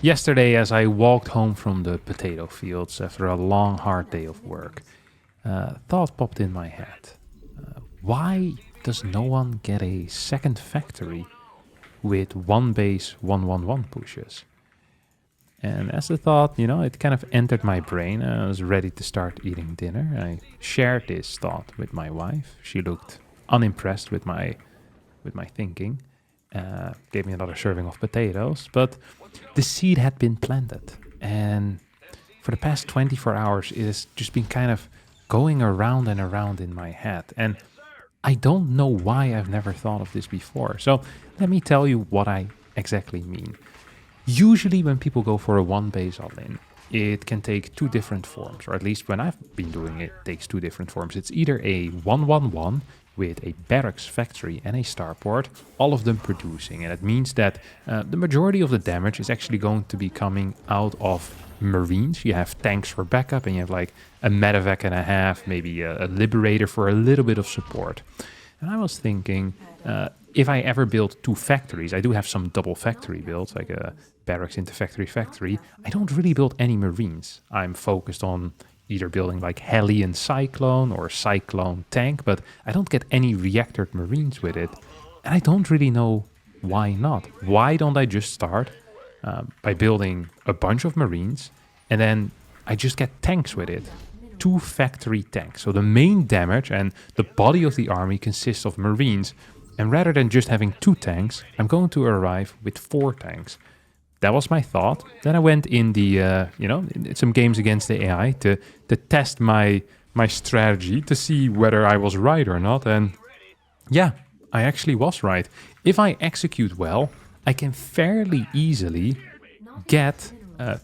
Yesterday, as I walked home from the potato fields after a long, hard day of work, thought popped in my head. Why does no one get a second factory with one base 111 pushes? And as the thought, it kind of entered my brain. I was ready to start eating dinner. I shared this thought with my wife. She looked unimpressed with my thinking. Gave me another serving of potatoes, but the seed had been planted. And for the past 24 hours, it has just been kind of going around and around in my head. And I don't know why I've never thought of this before. So let me tell you what I exactly mean. Usually when people go for a one base all-in, it can take two different forms, or at least when I've been doing it, takes two different forms. It's either a 1-1-1 with a barracks factory and a starport, all of them producing. And it means that the majority of the damage is actually going to be coming out of Marines. You have tanks for backup, and you have like a medevac and a half, maybe a Liberator for a little bit of support. And I was thinking, if I ever build two factories, I do have some double factory builds, like a barracks into factory. I don't really build any Marines. I'm focused on either building like Heli and Cyclone or Cyclone tank, but I don't get any reactored Marines with it. And I don't really know why not. Why don't I just start by building a bunch of Marines and then I just get tanks with it? Two factory tanks. So the main damage and the body of the army consists of Marines. And rather than just having two tanks, I'm going to arrive with four tanks. That was my thought. Then I went in in some games against the AI to test my strategy to see whether I was right or not. And yeah, I actually was right. If I execute well, I can fairly easily get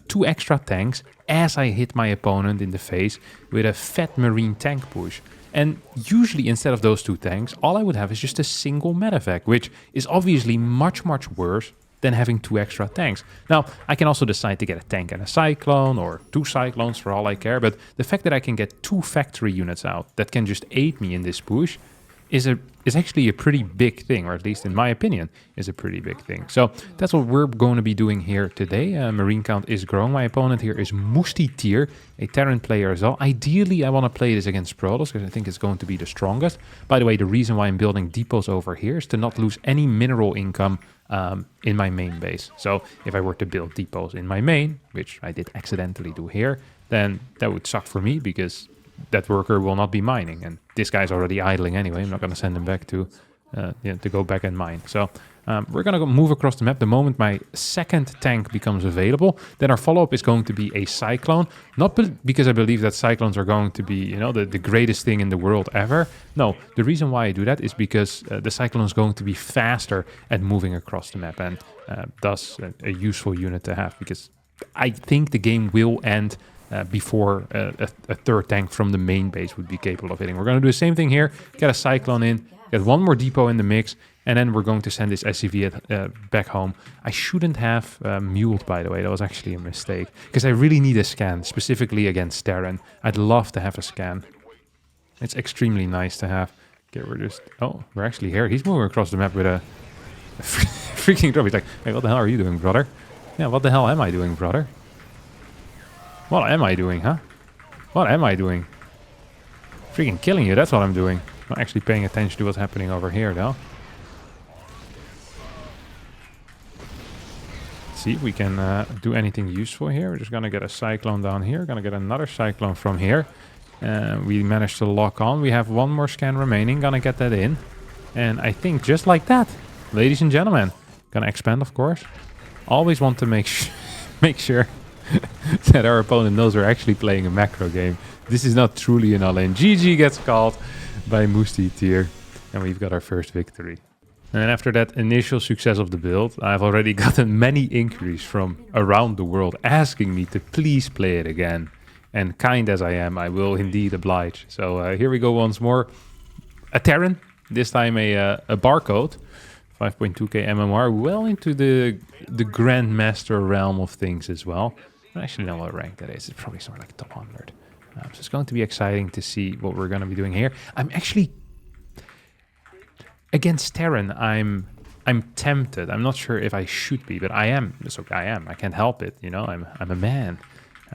two extra tanks as I hit my opponent in the face with a fat Marine tank push. And usually instead of those two tanks, all I would have is just a single medevac, which is obviously much, much worse than having two extra tanks. Now, I can also decide to get a tank and a Cyclone or two Cyclones for all I care, but the fact that I can get two factory units out that can just aid me in this push is actually a pretty big thing, or at least in my opinion, is a pretty big thing. So that's what we're going to be doing here today. Marine count is growing. My opponent here is Tier, a Terran player as well. Ideally, I want to play this against Protoss because I think it's going to be the strongest. By the way, the reason why I'm building depots over here is to not lose any mineral income in my main base. So if I were to build depots in my main, which I did accidentally do here, then that would suck for me because that worker will not be mining, and this guy's already idling anyway. I'm not going to send him back to go back and mine. So we're going to move across the map. The moment my second tank becomes available, then our follow-up is going to be a Cyclone. Not because I believe that Cyclones are going to be, the greatest thing in the world ever. No, the reason why I do that is because the Cyclone is going to be faster at moving across the map, and thus a useful unit to have, because I think the game will end before a third tank from the main base would be capable of hitting. We're going to do the same thing here, get a Cyclone in, get one more depot in the mix, and then we're going to send this SCV back home. I shouldn't have muled, by the way. That was actually a mistake, because I really need a scan, specifically against Terran. I'd love to have a scan. It's extremely nice to have. Okay, we're actually here. He's moving across the map with a freaking drop. He's like, hey, what the hell are you doing, brother? Yeah, what the hell am I doing, brother? What am I doing, huh? What am I doing? Freaking killing you, that's what I'm doing. Not actually paying attention to what's happening over here, though. Let's see if we can do anything useful here. We're just gonna get a Cyclone down here. Gonna get another Cyclone from here. We managed to lock on. We have one more scan remaining. Gonna get that in. And I think just like that, ladies and gentlemen, gonna expand, of course. Always want to make sure that our opponent knows we're actually playing a macro game. This is not truly an all-in. GG gets called by Tier, and we've got our first victory. And after that initial success of the build, I've already gotten many inquiries from around the world asking me to please play it again. And kind as I am, I will indeed oblige. So here we go once more. A Terran, this time a barcode. 5.2k MMR, well into the Grandmaster realm of things as well. I actually know what rank that is. It's probably somewhere like top 100. So it's going to be exciting to see what we're going to be doing here. I'm actually... Against Terran, I'm I'm tempted. I'm not sure if I should be, but I am. So I am. I can't help it. You know, I'm a man.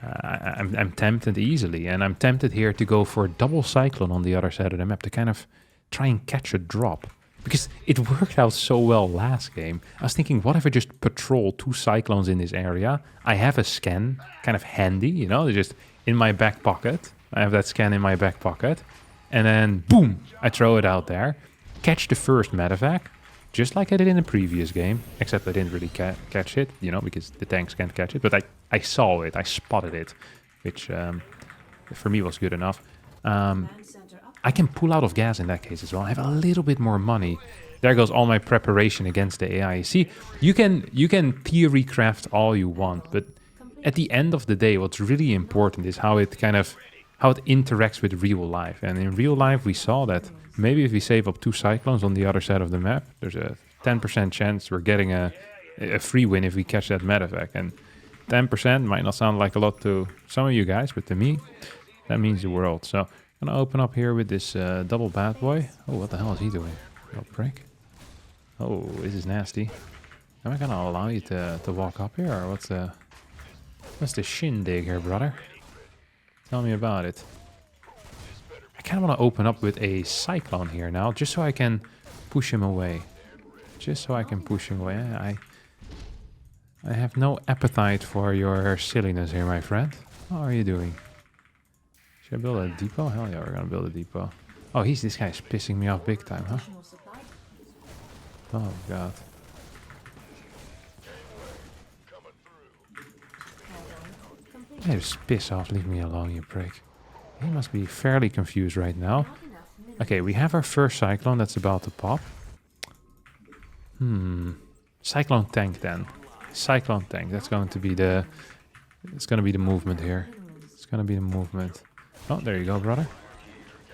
I'm tempted easily, and I'm tempted here to go for a double cyclone on the other side of the map to kind of try and catch a drop. Because it worked out so well last game. I was thinking, what if I just patrol 2 cyclones in this area? I have a scan kind of handy, you know, just in my back pocket. I have that scan in my back pocket. And then, boom, I throw it out there. Catch the first medevac, just like I did in the previous game. Except I didn't really catch it, you know, because the tanks can't catch it. But I saw it, I spotted it, which for me was good enough. I can pull out of gas in that case as well. I have a little bit more money. There goes all my preparation against the AI. See, you can theory craft all you want, but at the end of the day, what's really important is how it interacts with real life. And in real life, we saw that maybe if we save up 2 cyclones on the other side of the map, there's a 10% chance we're getting a free win if we catch that medevac. And 10% might not sound like a lot to some of you guys, but to me, that means the world. So I'm gonna open up here with this double bad boy. Oh, what the hell is he doing? Oh, prick. Oh, this is nasty. Am I gonna allow you to walk up here, or what's the shindig here, brother? Tell me about it. I kind of want to open up with a cyclone here now, just so I can push him away. Just so I can push him away. I have no appetite for your silliness here, my friend. How are you doing? Should I build a depot? Hell yeah, we're gonna build a depot. Oh, this guy's pissing me off big time, huh? Oh, God. Yeah, just piss off, leave me alone, you prick. He must be fairly confused right now. Okay, we have our first cyclone that's about to pop. Cyclone tank then. Cyclone tank, that's going to be the... It's gonna be the movement here. It's gonna be the movement. Oh, there you go, brother.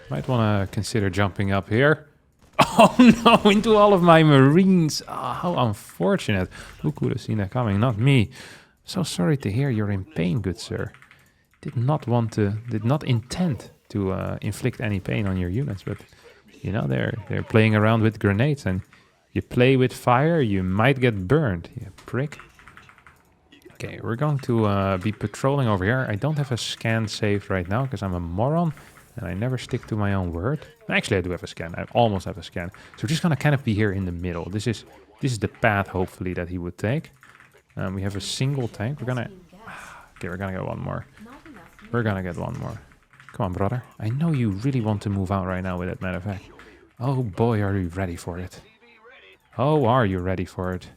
Might want to consider jumping up here. Oh no, into all of my marines. Oh, how unfortunate. Who could have seen that coming? Not me. So sorry to hear you're in pain, good sir. Did not intend to inflict any pain on your units, but you know, they're playing around with grenades, and you play with fire, you might get burned, you prick. Okay, we're going to be patrolling over here. I don't have a scan saved right now because I'm a moron and I never stick to my own word. Actually, I do have a scan. I almost have a scan. So we're just going to kind of be here in the middle. This is the path, hopefully, that he would take. We have a single tank. We're going to... Okay, we're going to get one more. We're going to get one more. Come on, brother. I know you really want to move out right now with that medevac. Oh boy, are you ready for it. Oh, are you ready for it?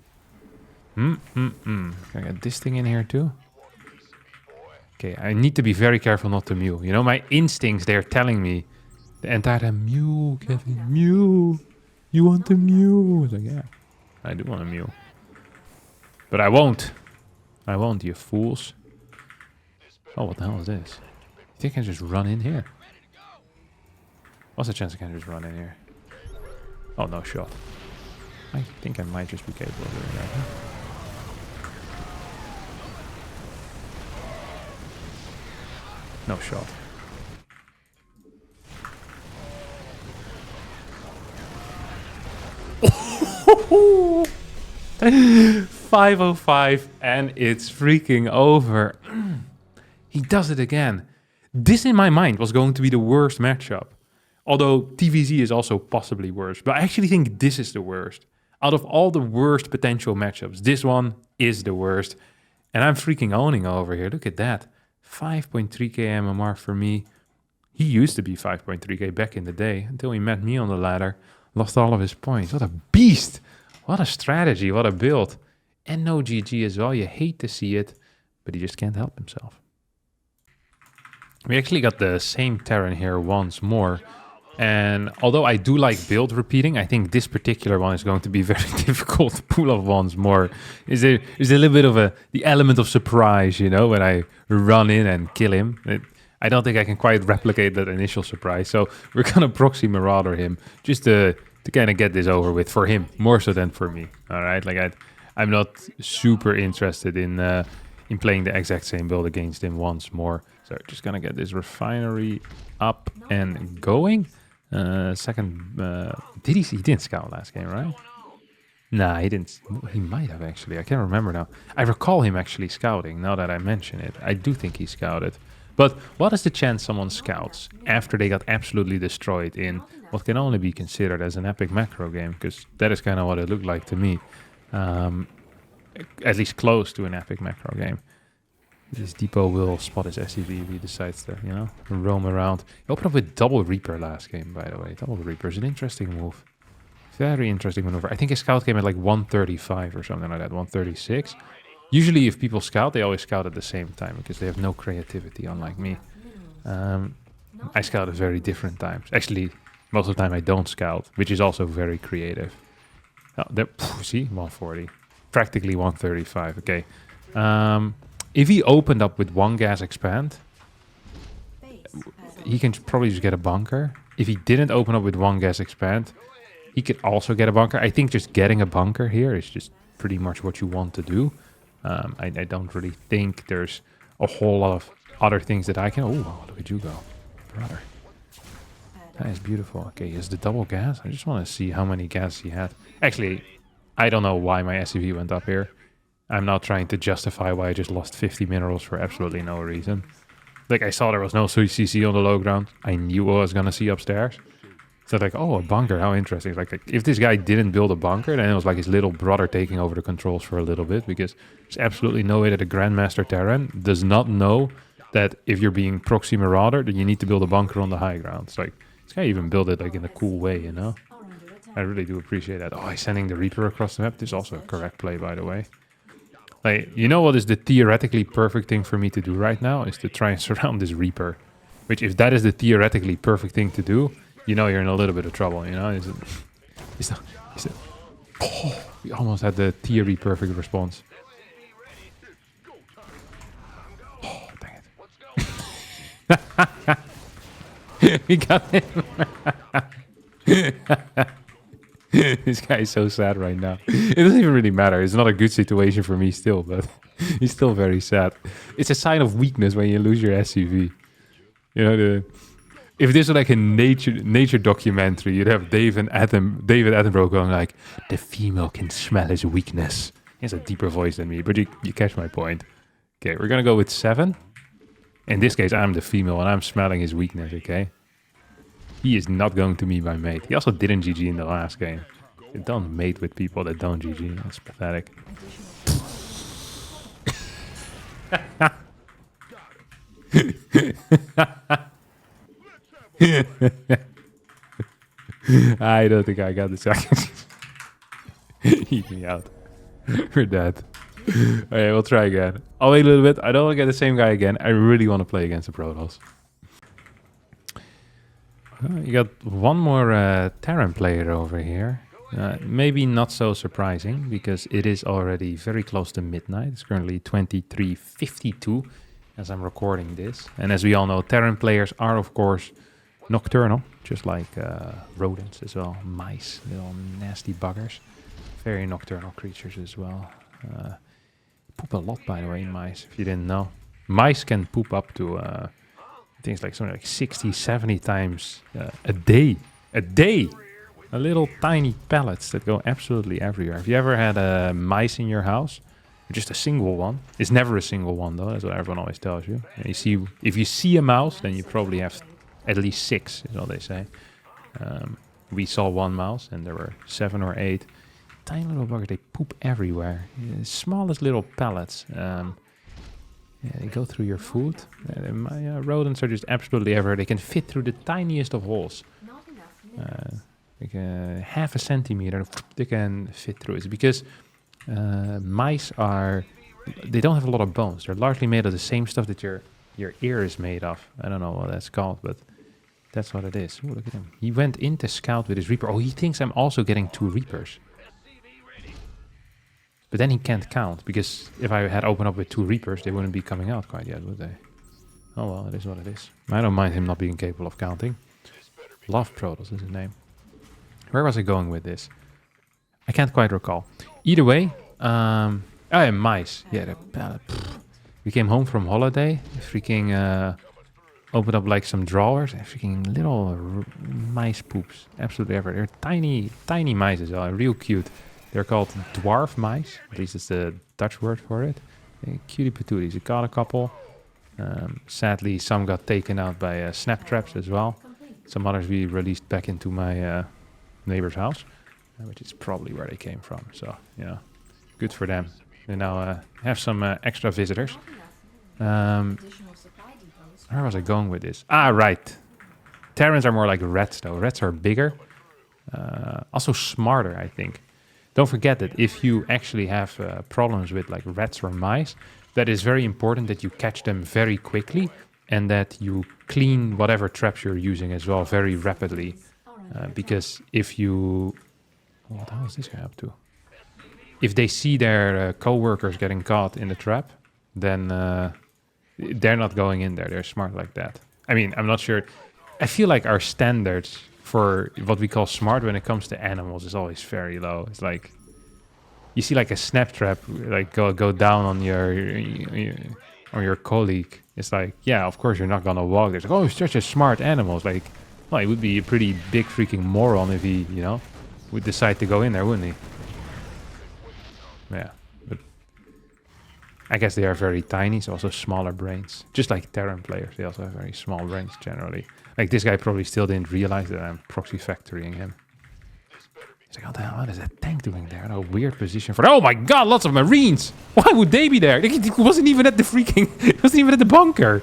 Can I get this thing in here too? Okay, I need to be very careful not to mew. You know, my instincts, they're telling me the entire time, mew, Kevin, mew. You want to mew? It's like, yeah, I do want to mew. But I won't. I won't, you fools. Oh, what the hell is this? You think I can just run in here? What's the chance I can just run in here? Oh, no shot. I think I might just be capable of doing that, huh? No shot. $505 and it's freaking over. He does it again. This in my mind was going to be the worst matchup. Although TVZ is also possibly worse. But I actually think this is the worst. Out of all the worst potential matchups, this one is the worst. And I'm freaking owning over here. Look at that. 5.3k MMR for me. He used to be 5.3k back in the day until he met me on the ladder. Lost all of his points. What a beast. What a strategy. What a build. And no GG as well. You hate to see it, but he just can't help himself. We actually got the same Terran here once more. And although I do like build repeating, I think this particular one is going to be very difficult to pull off once more. Is a little bit of the element of surprise, you know, when I run in and kill him. I don't think I can quite replicate that initial surprise. So we're going to proxy Marauder him just to kind of get this over with for him, more so than for me. All right, like I'm not super interested in playing the exact same build against him once more. So just going to get this refinery up and going. He didn't scout last game, right? Nah, he didn't. He might have actually. I can't remember now. I recall him actually scouting. Now that I mention it, I do think he scouted. But what is the chance someone scouts after they got absolutely destroyed in what can only be considered as an epic macro game? Because that is kind of what it looked like to me. Um, at least close to an epic macro game. This Depot will spot his SCV if he decides to, roam around. He opened up with double Reaper last game, by the way. Double Reaper is an interesting move. Very interesting maneuver. I think his scout came at like 135 or something like that, 136. Usually if people scout, they always scout at the same time because they have no creativity, unlike me. I scout at very different times. Actually, most of the time I don't scout, which is also very creative. Oh, there, see, 140. Practically 135, okay. If he opened up with one gas expand, he can probably just get a bunker. If he didn't open up with one gas expand, he could also get a bunker. I think just getting a bunker here is just pretty much what you want to do. I don't really think there's a whole lot of other things that I can... Oh, look at you go, brother. That is beautiful. Okay, is the double gas? I just want to see how many gas he had. Actually, I don't know why my SCV went up here. I'm not trying to justify why I just lost 50 minerals for absolutely no reason. Like, I saw there was no CC on the low ground. I knew what I was going to see upstairs. So like, oh, a bunker, how interesting. Like, if this guy didn't build a bunker, then it was like his little brother taking over the controls for a little bit, because there's absolutely no way that a Grandmaster Terran does not know that if you're being proxy marauder, then you need to build a bunker on the high ground. It's like, this guy even built it like in a cool way, you know? I really do appreciate that. Oh, he's sending the Reaper across the map. This is also a correct play, by the way. Like, you know what is the theoretically perfect thing for me to do right now? Is to try and surround this Reaper. Which, if that is the theoretically perfect thing to do, you know you're in a little bit of trouble, you know? Oh, we almost had the theory perfect response. Oh, dang it. We got him. This guy is so sad right now. It doesn't even really matter. It's not a good situation for me still, but he's still very sad. It's a sign of weakness when you lose your SUV. You know, if this was like a nature documentary, you'd have David Attenborough going like, the female can smell his weakness. He has a deeper voice than me, but you catch my point. Okay, we're gonna go with 7. In this case, I'm the female and I'm smelling his weakness, okay? He is not going to be my mate. He also didn't GG in the last game. You don't mate with people that don't GG. That's pathetic. I don't think I got the second. Eat me out. We're dead. Okay, we'll try again. I'll wait a little bit. I don't want to get the same guy again. I really want to play against the Protoss. You got one more Terran player over here. Maybe not so surprising, because it is already very close to midnight. It's currently 23:52 as I'm recording this. And as we all know, Terran players are, of course, nocturnal, just like rodents as well. Mice, little nasty buggers. Very nocturnal creatures as well. Poop a lot, by the way, mice, if you didn't know. Mice can poop up to... things like something like 60, 70 times a day. A day! A little tiny pellets that go absolutely everywhere. Have you ever had a mice in your house? Just a single one. It's never a single one, though. That's what everyone always tells you. And if you see a mouse, then you probably have at least 6, is what they say. We saw one mouse, and there were 7 or 8. Tiny little buggers, they poop everywhere. Smallest little pellets. Yeah, they go through your food. Rodents are just absolutely everywhere. They can fit through the tiniest of holes. Like half a centimeter, they can fit through. It's because mice they don't have a lot of bones. They're largely made of the same stuff that your ear is made of. I don't know what that's called, but that's what it is. Ooh, look at him. He went in to scout with his Reaper. Oh, he thinks I'm also getting 2 Reapers. But then he can't count, because if I had opened up with 2 Reapers, they wouldn't be coming out quite yet, would they? Oh well, it is what it is. I don't mind him not being capable of counting. Love Protoss is his name. Where was I going with this? I can't quite recall. Either way, mice. Yeah, the pallet. We came home from holiday, freaking opened up like some drawers, and freaking little mice poops. Absolutely everywhere. They're tiny, tiny mice as well, real cute. They're called dwarf mice. At least it's the Dutch word for it. Cutie patooties. I caught a couple. Sadly, some got taken out by snap traps as well. Some others we released back into my neighbor's house, which is probably where they came from. So, yeah, good for them. They now have some extra visitors. Where was I going with this? Ah, right. Terrans are more like rats, though. Rats are bigger. Also smarter, I think. Don't forget that if you actually have problems with like rats or mice, that is very important that you catch them very quickly and that you clean whatever traps you're using as well very rapidly. Because if you... What the hell is this guy up to? If they see their co-workers getting caught in the trap, then they're not going in there. They're smart like that. I mean, I'm not sure. I feel like our standards for what we call smart when it comes to animals is always very low. It's like you see like a snap trap like go down on your colleague. It's like, yeah, of course you're not gonna walk there. It's like, oh, he's such a smart animal. It's like, well, he would be a pretty big freaking moron if he, you know, would decide to go in there, wouldn't he? Yeah, but I guess they are very tiny, so also smaller brains. Just like Terran players, they also have very small brains generally. Like this guy probably still didn't realize that I'm proxy factorying him. He's like, what the hell, what is that tank doing there? A weird position for... Oh my god, lots of Marines! Why would they be there? It wasn't even at the freaking... It wasn't even at the bunker.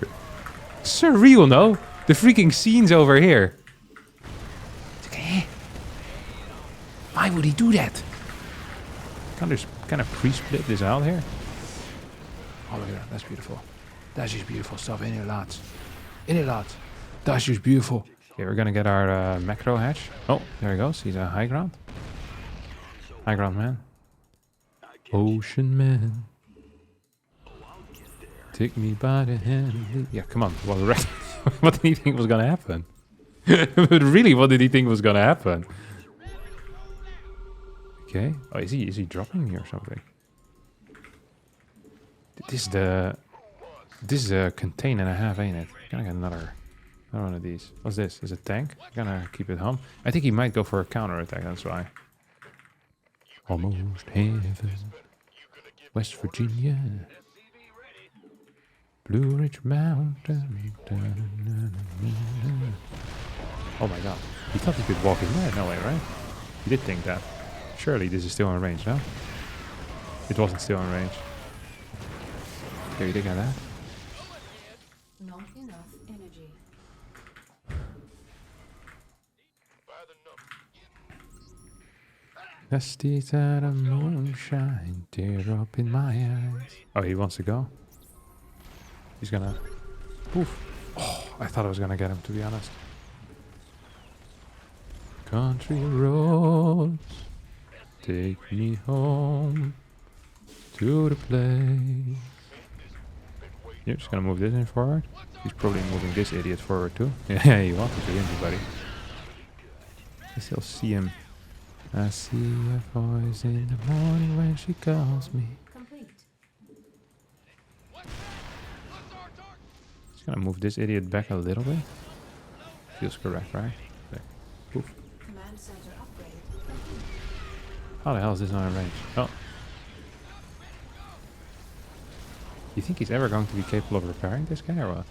Surreal, no? The freaking scenes over here. It's like, eh? Why would he do that? Can't just kind of pre-split this out here? Oh, look at that. That's beautiful. That's just beautiful stuff. In it, lads. In it, lads. That's just beautiful. Okay, we're gonna get our macro hatch. Oh, there he goes. He's a high ground. High ground man. Ocean man. Take me by the hand. Yeah, come on. Well, what did he think was gonna happen? But really, what did he think was gonna happen? Okay. Oh, is he dropping me or something? This is a contain and a half, ain't it? Can I get another one of these? What's this? Is it a tank? I'm gonna keep it home. I think he might go for a counter attack. That's why. Almost heaven. West Virginia. Blue Ridge Mountain. Oh my god. He thought he could walk in there. No way, right? He did think that. Surely this is still in range, no? It wasn't still in range. Okay, you did get that. Not enough energy. Dusty out of moonshine, tear up in my eyes. Oh, he wants to go. He's gonna... Poof. Oh, I thought I was gonna get him, to be honest. Country roads, take me home to the place. You're just gonna move this in forward. He's probably moving this idiot forward too. Yeah, you wanted to, didn't you, buddy? I still see him. I see a voice in the morning when she calls me. Complete. Just gonna move this idiot back a little bit. Feels correct, right? There. Poof. Command center upgrade. How the hell is this not in range? Oh. You think he's ever going to be capable of repairing this guy or what?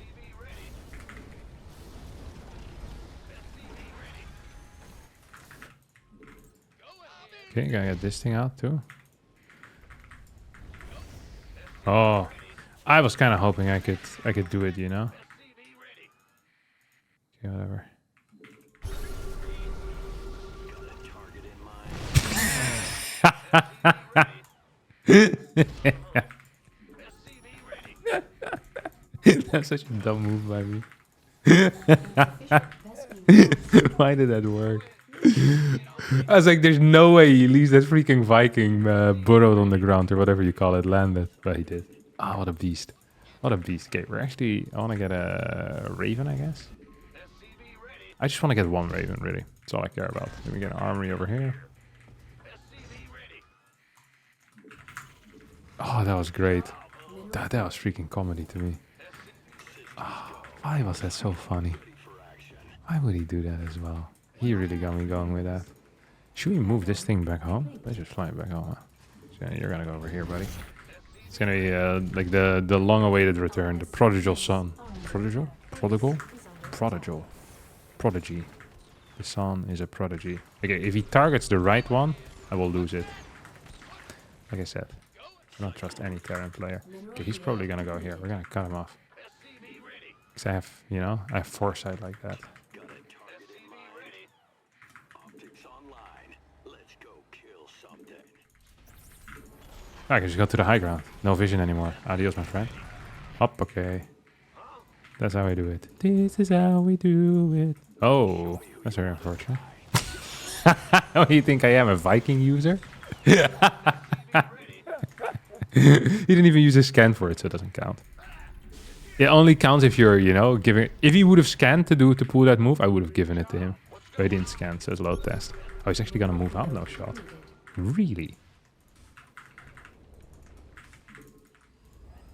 Okay, gotta get this thing out too. Oh, I was kind of hoping I could do it, you know. Okay, whatever. That's such a dumb move by me. Why did that work? I was like, there's no way he leaves that freaking Viking burrowed on the ground or whatever you call it, landed. But he did. Ah, what a beast. What a beast. Okay, we're actually... I want to get a Raven, I guess. I just want to get one Raven, really. That's all I care about. Let me get an armory over here. Oh, that was great. That was freaking comedy to me. Oh, why was that so funny? Why would he do that as well? He really got me going with that. Should we move this thing back home? Let's just fly it back home. Huh? So you're gonna go over here, buddy. It's gonna be like the long-awaited return, the prodigal son. Prodigal? Prodigal? Prodigal. Prodigy. The son is a prodigy. Okay, if he targets the right one, I will lose it. Like I said, I don't trust any Terran player. Okay, he's probably gonna go here. We're gonna cut him off. Because I have, you know, I have foresight like that. I can just go to the high ground. No vision anymore. Adios, my friend. Up, okay. That's how we do it. This is how we do it. Oh, that's very unfortunate. Oh, you think I am a Viking user? He didn't even use a scan for it, so it doesn't count. It only counts if you're, you know, giving... If he would have scanned to pull that move, I would have given it to him. But he didn't scan, so it's a low test. Oh, he's actually gonna move out? No shot. Really?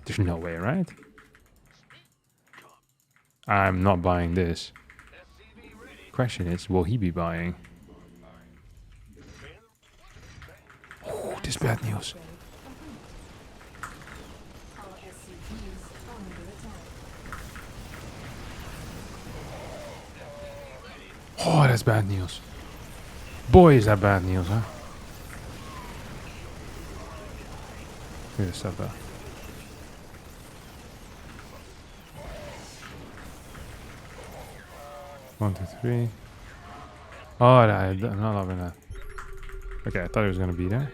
There's no way, right? I'm not buying this. Question is, will he be buying? Oh, this is bad news. Our SCVs are under attack. Oh, that's bad news. Boy, is that bad news, huh? Here's stuff though. One, two, three. Oh, I'm not loving that. Okay, I thought he was gonna be there.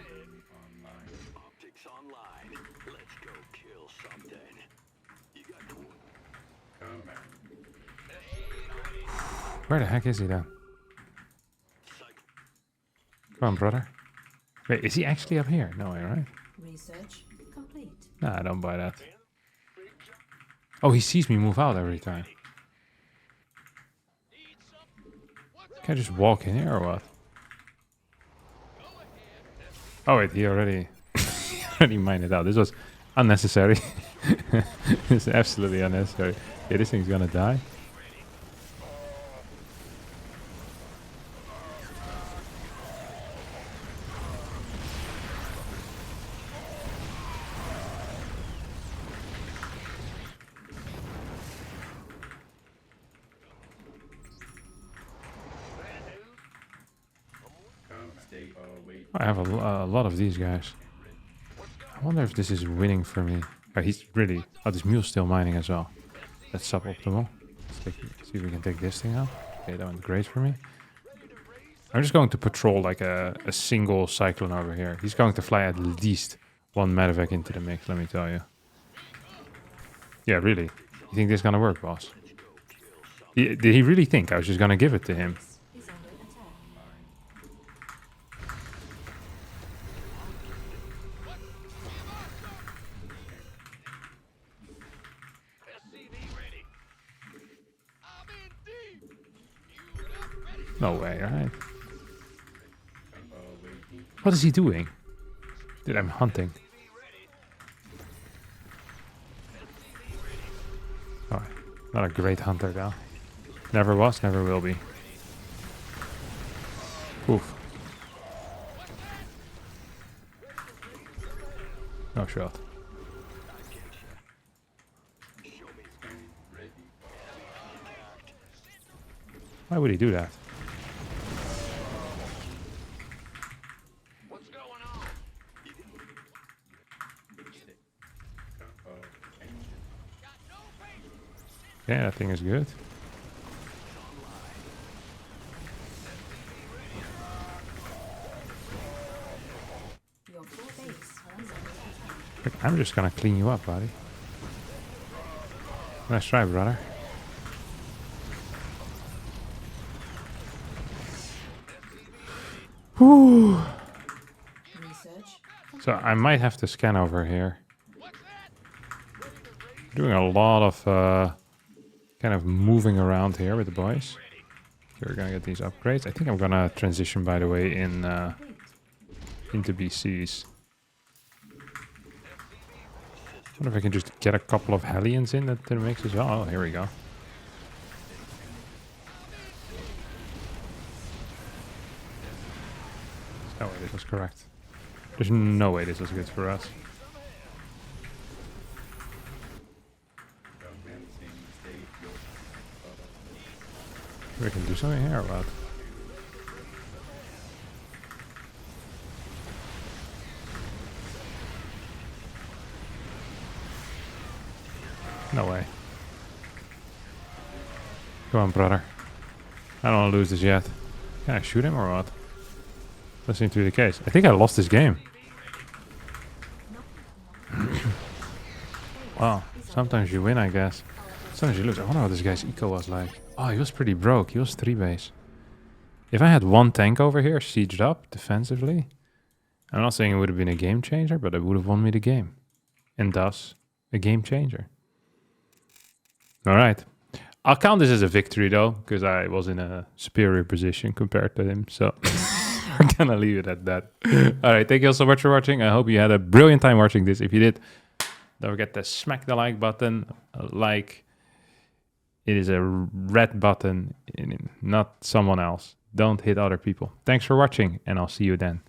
Where the heck is he then? Come on, brother. Wait, is he actually up here? No way, right? Research complete. Nah, I don't buy that. Oh, he sees me move out every time. Can I just walk in here or what? Oh wait, he already mined it out. This was unnecessary. It's absolutely unnecessary. Yeah, this thing's gonna die. I have a lot of these guys. I wonder if this is winning for me. Oh, he's really... Oh, this mule's still mining as well. That's suboptimal. See if we can take this thing out. Okay, that went great for me. I'm just going to patrol like a single cyclone over here. He's going to fly at least one medevac into the mix, let me tell you. Yeah, really. You think this is gonna work, boss? Did he really think I was just gonna give it to him? Is under attack. No way, right? What is he doing? Dude, I'm hunting. Oh, not a great hunter though. Never was, never will be. Oof. No shot. Why would he do that? Yeah, that thing is good. Your full base is under attack. Look, I'm just gonna clean you up, buddy. Nice try, brother. Whew. Research So I might have to scan over here. Doing a lot of kind of moving around here with the boys. We're gonna get these upgrades. I think I'm gonna transition, by the way, into BCs. Wonder if I can just get a couple of Hellions in that makes as well. Oh, here we go. No way this was correct. There's no way this was good for us. We can do something here or what? No way. Come on, brother. I don't want to lose this yet. Can I shoot him or what? That seems to be the case. I think I lost this game. Wow. Sometimes you win, I guess. Sometimes you lose. I wonder what this guy's eco was like. Oh, he was pretty broke. He was 3 base. If I had one tank over here sieged up defensively, I'm not saying it would have been a game changer, but it would have won me the game. And thus, a game changer. All right. I'll count this as a victory, though, because I was in a superior position compared to him. So we're going to leave it at that. All right. Thank you all so much for watching. I hope you had a brilliant time watching this. If you did, don't forget to smack the like button. Like, it is a red button, not someone else. Don't hit other people. Thanks for watching, and I'll see you then.